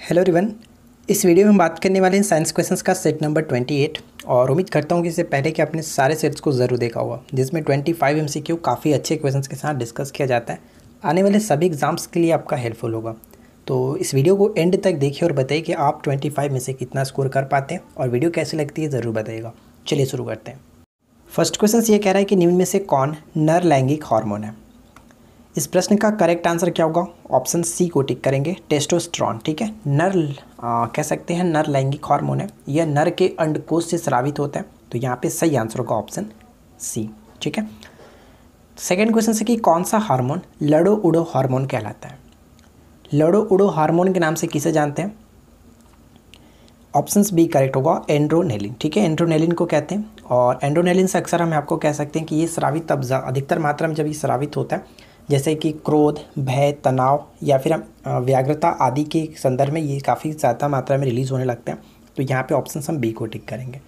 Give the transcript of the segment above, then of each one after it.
Hello everyone. इस video में हम बात करने वाले हैं साइंस क्वेश्चंस का सेट नंबर 28 और उम्मीद करता हूँ कि इससे पहले कि आपने सारे सेट्स को ज़रूर देखा होगा, जिसमें 25 MCQ काफ़ी अच्छे क्वेश्चंस के साथ डिस्कस किया जाता है। आने वाले सभी एग्जाम्स के लिए आपका हेल्पफुल होगा। तो इस वीडियो को एंड तक देखिए और बताइए कि आप 25 में से कितना स्कोर कर पाते हैं और वीडियो कैसी लगती है ज़रूर बताइएगा। चलिए शुरू करते हैं। फर्स्ट क्वेश्चन ये कह रहा है कि निम्न में से कौन नर लैंगिक हार्मोन है। इस प्रश्न का करेक्ट आंसर क्या होगा? ऑप्शन सी को टिक करेंगे, टेस्टोस्टेरोन। ठीक है, नर कह सकते हैं नर लैंगिक हार्मोन है, यह नर के अंडकोश से स्रावित होता है। तो यहाँ पे सही आंसर होगा ऑप्शन सी। ठीक है, सेकंड क्वेश्चन से कि कौन सा हार्मोन लड़ो उड़ो हार्मोन कहलाता है। लड़ो उड़ो हार्मोन के नाम से किसे जानते हैं? ऑप्शन बी करेक्ट होगा, एंड्रोनेलिन। ठीक है, एंड्रोनेलिन को कहते हैं और एंड्रोनेलिन से अक्सर हम आपको कह सकते हैं कि ये स्रावित तब अधिकतर मात्रा में जब ये स्रावित होता है, जैसे कि क्रोध, भय, तनाव या फिर व्याग्रता आदि के संदर्भ में ये काफ़ी ज़्यादा मात्रा में रिलीज़ होने लगते हैं। तो यहाँ पे ऑप्शन हम बी को टिक करेंगे।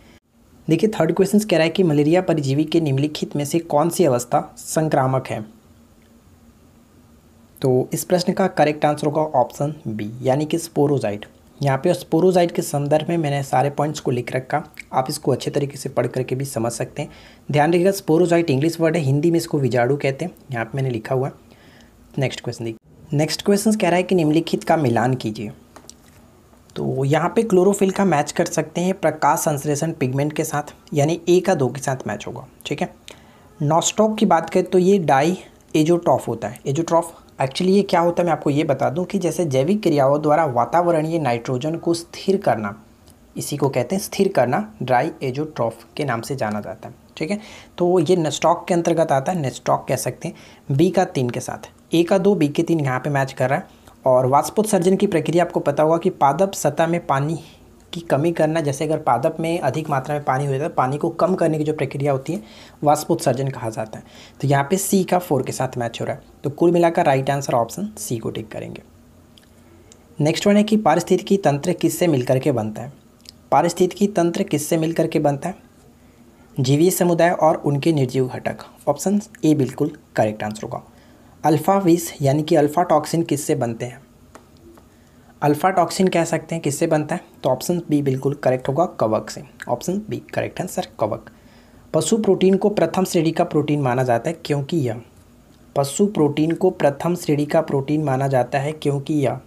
देखिए, थर्ड क्वेश्चन कह रहा है कि मलेरिया परजीवी के निम्नलिखित में से कौन सी अवस्था संक्रामक है। तो इस प्रश्न का करेक्ट आंसर होगा ऑप्शन बी, यानी कि स्पोरोजाइट। यहाँ पे स्पोरोजाइट के संदर्भ में मैंने सारे पॉइंट्स को लिख रखा, आप इसको अच्छे तरीके से पढ़ करके भी समझ सकते हैं। ध्यान रखिएगा, स्पोरोजाइट इंग्लिश वर्ड है, हिंदी में इसको विजाणु कहते हैं। यहाँ पे मैंने लिखा हुआ है। नेक्स्ट क्वेश्चन देखिए। नेक्स्ट क्वेश्चन कह रहा है कि निम्नलिखित का मिलान कीजिए। तो यहाँ पे क्लोरोफिल का मैच कर सकते हैं प्रकाश संश्लेषण पिगमेंट के साथ, यानी ए का 2 के साथ मैच होगा। ठीक है, नॉस्टॉक की बात करें तो ये डाई एजोट्रॉफ होता है। एजोट्रॉफ एक्चुअली ये क्या होता है मैं आपको ये बता दूं कि जैसे जैविक क्रियाओं द्वारा वातावरणीय नाइट्रोजन को स्थिर करना, इसी को कहते हैं स्थिर करना, ड्राई एजोट्रॉफ के नाम से जाना जाता है। ठीक है, तो ये नेस्टॉक के अंतर्गत आता है, नेस्टॉक कह सकते हैं। बी का 3 के साथ, ए का 2, बी के 3 यहाँ पे मैच कर रहा है। और वाष्पोत्सर्जन की प्रक्रिया आपको पता होगा कि पादप सतह में पानी की कमी करना, जैसे अगर पादप में अधिक मात्रा में पानी हो जाता है, पानी को कम करने की जो प्रक्रिया होती है वाष्पोत्सर्जन कहा जाता है। तो यहाँ पे सी का 4 के साथ मैच हो रहा है। तो कुल मिलाकर राइट आंसर ऑप्शन सी को टिक करेंगे। नेक्स्ट वन है कि पारिस्थितिकी तंत्र किससे मिलकर के बनता है। पारिस्थितिकी तंत्र किससे मिलकर के बनता है? जीवीय समुदाय और उनके निर्जीव घटक। ऑप्शन ए बिल्कुल करेक्ट आंसर होगा। अल्फा विष यानी कि अल्फा टॉक्सिन किससे बनते हैं? अल्फा टॉक्सिन कह सकते हैं किससे बनता है? तो ऑप्शन बी बिल्कुल करेक्ट होगा, कवक से। ऑप्शन बी करेक्ट आंसर कवक। पशु प्रोटीन को प्रथम श्रेणी का प्रोटीन माना जाता है क्योंकि यह, पशु प्रोटीन को प्रथम श्रेणी का प्रोटीन माना जाता है क्योंकि यह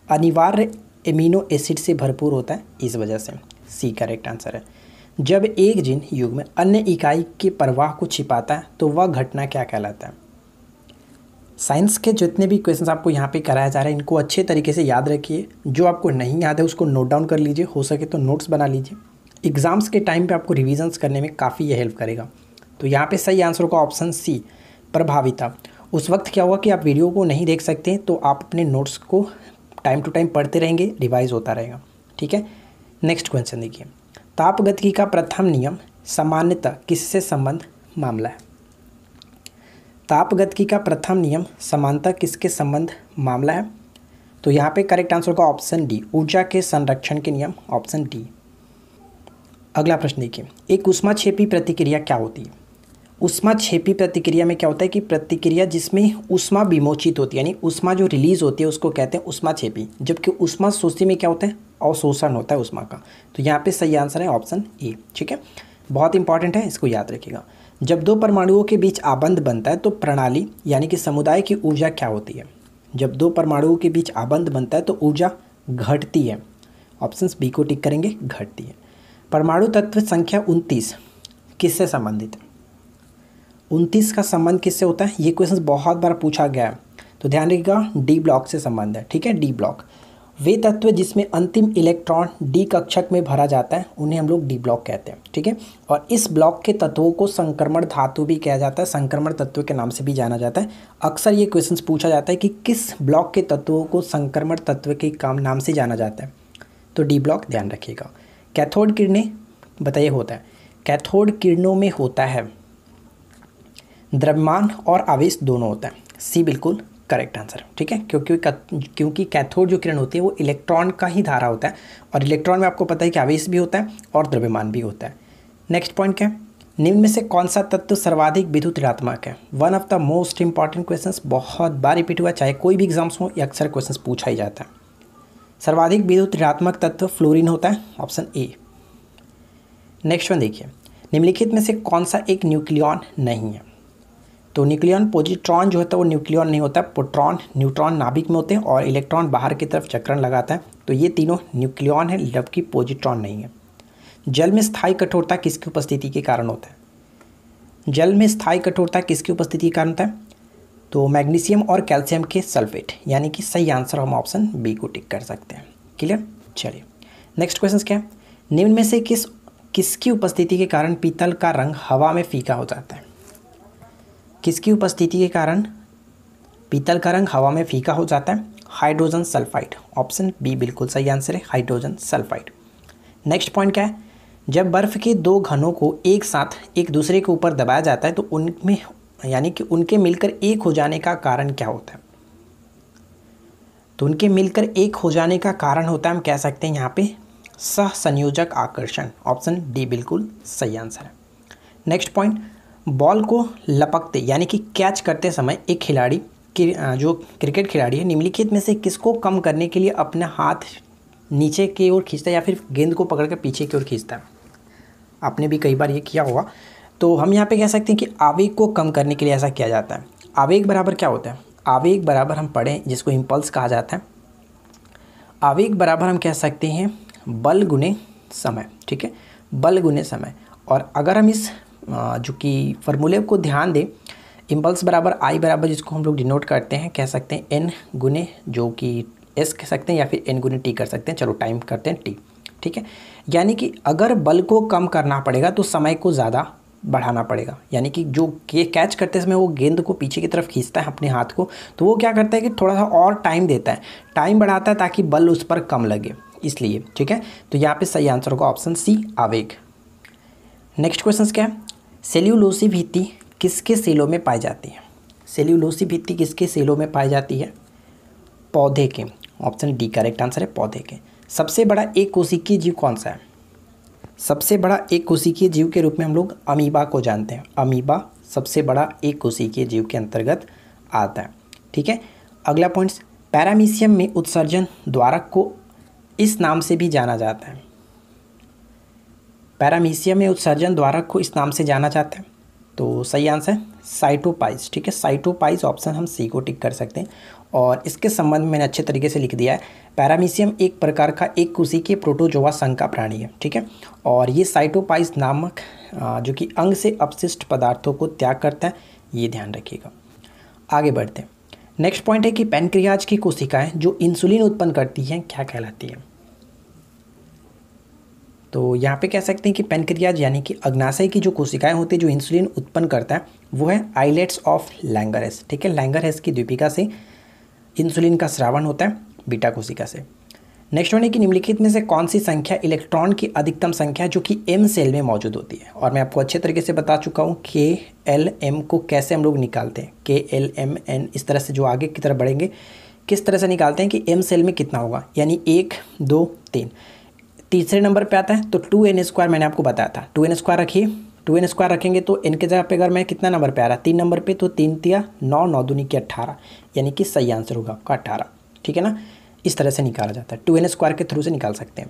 अनिवार्य एमिनो एसिड से भरपूर होता है, इस वजह से। सी करेक्ट आंसर है। जब एक जीन युग्म अन्य इकाई के प्रवाह को छिपाता है तो वह घटना क्या कहलाता है? साइंस के जितने भी क्वेश्चंस आपको यहाँ पे कराया जा रहा है, इनको अच्छे तरीके से याद रखिए। जो आपको नहीं याद है उसको नोट डाउन कर लीजिए, हो सके तो नोट्स बना लीजिए। एग्जाम्स के टाइम पे आपको रिविजन्स करने में काफ़ी ये हेल्प करेगा। तो यहाँ पे सही आंसर होगा ऑप्शन सी, प्रभाविता। उस वक्त क्या होगा कि आप वीडियो को नहीं देख सकते, तो आप अपने नोट्स को टाइम टू टाइम पढ़ते रहेंगे, रिवाइज होता रहेगा। ठीक है, नेक्स्ट क्वेश्चन देखिए। तापगतिकी का प्रथम नियम सामान्यतः किससे संबंध मामला है? तापगतिकी का प्रथम नियम समानता किसके संबंध मामला है? तो यहाँ पे करेक्ट आंसर होगा ऑप्शन डी, ऊर्जा के संरक्षण के नियम। Option D. अगला प्रश्न देखिए। एक ऊष्माक्षेपी प्रतिक्रिया क्या होती है? ऊष्माक्षेपी प्रतिक्रिया में क्या होता है कि प्रतिक्रिया जिसमें ऊष्मा विमोचित होती है, यानी ऊष्मा जो रिलीज होती है उसको कहते हैं ऊष्माक्षेपी, जबकि ऊष्मा शोषी में क्या होता है? अवशोषण होता है ऊष्मा का। तो यहाँ पे सही आंसर है ऑप्शन ए। ठीक है, बहुत इंपॉर्टेंट है, इसको याद रखिएगा। जब दो परमाणुओं के बीच आबंध बनता है तो प्रणाली यानी कि समुदाय की ऊर्जा क्या होती है? जब दो परमाणुओं के बीच आबंध बनता है तो ऊर्जा घटती है। ऑप्शन बी को टिक करेंगे, घटती है। परमाणु तत्व संख्या 29 किससे संबंधित है? 29 का संबंध किससे होता है? ये क्वेश्चन बहुत बार पूछा गया है, तो ध्यान रखिएगा, डी ब्लॉक से संबंध है। ठीक है, डी ब्लॉक। वे तत्व जिसमें अंतिम इलेक्ट्रॉन डी कक्षक में भरा जाता है उन्हें हम लोग डी ब्लॉक कहते हैं। ठीक है, और इस ब्लॉक के तत्वों को संक्रमण धातु भी कहा जाता है, संक्रमण तत्व के नाम से भी जाना जाता है। अक्सर ये क्वेश्चन पूछा जाता है कि किस ब्लॉक के तत्वों को संक्रमण तत्व के नाम से जाना जाता है, तो डी ब्लॉक ध्यान रखिएगा। कैथोड किरणें बताइए होता है? कैथोड किरणों में होता है द्रव्यमान और आवेश दोनों होता है। सी बिल्कुल करेक्ट आंसर। ठीक है, क्योंकि कैथोड जो किरण होती है वो इलेक्ट्रॉन का ही धारा होता है, और इलेक्ट्रॉन में आपको पता है कि आवेश भी होता है और द्रव्यमान भी होता है। नेक्स्ट पॉइंट क्या है? निम्न में से कौन सा तत्व सर्वाधिक विद्युत ऋणात्मक है? One of the most important questions, बहुत बार रिपीट हुआ, चाहे कोई भी एग्जाम्स हो, ये अक्सर क्वेश्चंस पूछा ही जाता है। सर्वाधिक विद्युत ऋणात्मक तत्व फ्लोरीन होता है, ऑप्शन ए। नेक्स्ट वन देखिए, निम्नलिखित में से कौन सा एक न्यूक्लियॉन नहीं है? तो न्यूक्लियॉन पॉजिट्रॉन जो होता है वो न्यूक्लियॉन नहीं होता, प्रोटॉन न्यूट्रॉन नाभिक में होते हैं और इलेक्ट्रॉन बाहर की तरफ चक्रण लगाता है, तो ये तीनों न्यूक्लियॉन है, जबकि पॉजिट्रॉन नहीं है। जल में स्थायी कठोरता किसकी उपस्थिति के कारण होता है? जल में स्थायी कठोरता किसकी उपस्थिति के कारण होता है? तो मैग्नीशियम और कैल्शियम के सल्फेट, यानी कि सही आंसर हम ऑप्शन बी को टिक कर सकते हैं। क्लियर? चलिए नेक्स्ट क्वेश्चन क्या है, निम्न में से किसकी उपस्थिति के कारण पीतल का रंग हवा में फीका हो जाता है? किसकी उपस्थिति के कारण पीतल का रंग हवा में फीका हो जाता है? हाइड्रोजन सल्फाइड, ऑप्शन बी बिल्कुल सही आंसर है, हाइड्रोजन सल्फाइड। नेक्स्ट पॉइंट क्या है, जब बर्फ़ के दो घनों को एक साथ एक दूसरे के ऊपर दबाया जाता है तो उनमें यानी कि उनके मिलकर एक हो जाने का कारण क्या होता है? तो उनके मिलकर एक हो जाने का कारण होता है, हम कह सकते हैं यहाँ पे सहसंयोजक आकर्षण, ऑप्शन डी बिल्कुल सही आंसर है। नेक्स्ट पॉइंट, बॉल को लपकते यानी कि कैच करते समय एक खिलाड़ी जो क्रिकेट खिलाड़ी है निम्नलिखित में से किसको कम करने के लिए अपना हाथ नीचे की ओर खींचता है या फिर गेंद को पकड़कर पीछे की ओर खींचता है? आपने भी कई बार ये किया होगा। तो हम यहाँ पे कह सकते हैं कि आवेग को कम करने के लिए ऐसा किया जाता है। आवेग बराबर क्या होता है? आवेग बराबर हम पढ़ें जिसको इम्पल्स कहा जाता है। आवेग बराबर हम कह सकते हैं बल गुने समय, ठीक है, बल गुने समय। और अगर हम इस जो कि फॉर्मूले को ध्यान दें, इम्पल्स बराबर आई बराबर जिसको हम लोग डिनोट करते हैं कह सकते हैं एन गुने जो कि एस कह सकते हैं या फिर एन गुने टी कर सकते हैं, चलो टाइम करते हैं टी, ठीक है। यानी कि अगर बल को कम करना पड़ेगा तो समय को ज़्यादा बढ़ाना पड़ेगा, यानी कि जो कैच करते समय वो गेंद को पीछे की तरफ खींचता है अपने हाथ को, तो वो क्या करता है कि थोड़ा सा और टाइम देता है, टाइम बढ़ाता है ताकि बल उस पर कम लगे, इसलिए, ठीक है। तो यहाँ पे सही आंसर होगा ऑप्शन सी आवेग। नेक्स्ट क्वेश्चन क्या है, सेल्यूलोसिक भित्ति किसके सेलों में पाई जाती है? सेल्यूलोसिक भित्ति किसके सेलों में पाई जाती है? पौधे के, ऑप्शन डी करेक्ट आंसर है, पौधे के। सबसे बड़ा एक कोशिकीय जीव कौन सा है? सबसे बड़ा एक कोशिकीय जीव के रूप में हम लोग अमीबा को जानते हैं। अमीबा सबसे बड़ा एक कोशिकीय जीव के अंतर्गत आता है, ठीक है। अगला पॉइंट, पैरामीशियम में उत्सर्जन द्वारक को इस नाम से भी जाना जाता है। पैरामीशियम में उत्सर्जन द्वारक को इस नाम से जाना जाता है, तो सही आंसर साइटोपाइज, ठीक है, साइटोपाइज ऑप्शन हम सी को टिक कर सकते हैं। और इसके संबंध में मैंने अच्छे तरीके से लिख दिया है, पैरामीशियम एक प्रकार का एक कोशिकीय प्रोटोजोआ संघ का प्राणी है, ठीक है। और ये साइटोपाइज नामक जो कि अंग से अपशिष्ट पदार्थों को त्याग करता है, ये ध्यान रखिएगा। आगे बढ़ते हैं। नेक्स्ट पॉइंट है कि पैनक्रियाज की कोशिकाएं जो इंसुलिन उत्पन्न करती हैं क्या कहलाती हैं? तो यहाँ पे कह सकते हैं कि पैनक्रियाज यानी कि अग्नाशय की जो कोशिकाएं होती है जो इंसुलिन उत्पन्न करता है वो है आइलेट्स ऑफ लैंगरहैस, ठीक है। लैंगरहैस की द्वीपिका से इंसुलिन का स्रावन होता है बीटा कोशिका से। नेक्स्ट वन है कि निम्नलिखित में से कौन सी संख्या इलेक्ट्रॉन की अधिकतम संख्या जो कि एम सेल में मौजूद होती है? और मैं आपको अच्छे तरीके से बता चुका हूँ के एल एम को कैसे हम लोग निकालते हैं, के एल एम एन इस तरह से जो आगे की तरफ बढ़ेंगे किस तरह से निकालते हैं कि एम सेल में कितना होगा, यानी 1 2 3, तीसरे नंबर पे आता है तो 2n² मैंने आपको बताया था, 2n² रखिए, 2n² रखेंगे तो n के जगह पे अगर मैं कितना नंबर पे आ रहा है 3 नंबर पे, तो 3 तिया 9 9 दूनी की 18, यानी कि सही आंसर होगा आपका 18, ठीक है ना। इस तरह से निकाला जाता है, 2n² के थ्रू से निकाल सकते हैं।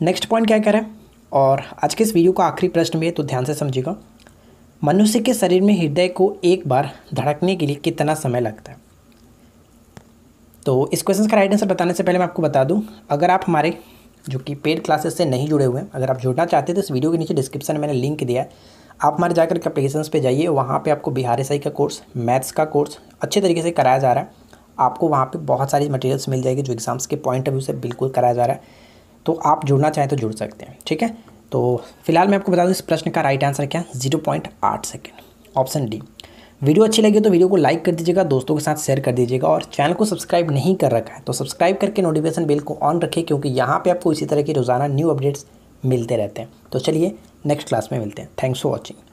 नेक्स्ट पॉइंट क्या कह रहा है, और आज के इस वीडियो का आखिरी प्रश्न भी है तो ध्यान से समझिएगा। मनुष्य के शरीर में हृदय को एक बार धड़कने के लिए कितना समय लगता है? तो इस क्वेश्चन का राइट आंसर बताने से पहले मैं आपको बता दूँ, अगर आप हमारे जो कि पेड क्लासेस से नहीं जुड़े हुए हैं, अगर आप जुड़ना चाहते हैं तो इस वीडियो के नीचे डिस्क्रिप्शन में मैंने लिंक दिया है, आप हमारे जाकर के एप्लीकेशंस पे जाइए, वहाँ पे आपको बिहार एसआई का कोर्स, मैथ्स का कोर्स अच्छे तरीके से कराया जा रहा है। आपको वहाँ पे बहुत सारी मटेरियल्स मिल जाएगी जो एग्जाम्स के पॉइंट ऑफ व्यू से बिल्कुल कराया जा रहा है, तो आप जुड़ना चाहें तो जुड़ सकते हैं, ठीक है। तो फिलहाल मैं आपको बता दूँ इस प्रश्न का राइट आंसर क्या है, 0.8 सेकेंड, ऑप्शन डी। वीडियो अच्छी लगी तो वीडियो को लाइक कर दीजिएगा, दोस्तों के साथ शेयर कर दीजिएगा, और चैनल को सब्सक्राइब नहीं कर रखा है तो सब्सक्राइब करके नोटिफिकेशन बेल को ऑन रखें, क्योंकि यहाँ पे आपको इसी तरह की रोज़ाना न्यू अपडेट्स मिलते रहते हैं। तो चलिए नेक्स्ट क्लास में मिलते हैं। Thanks for watching.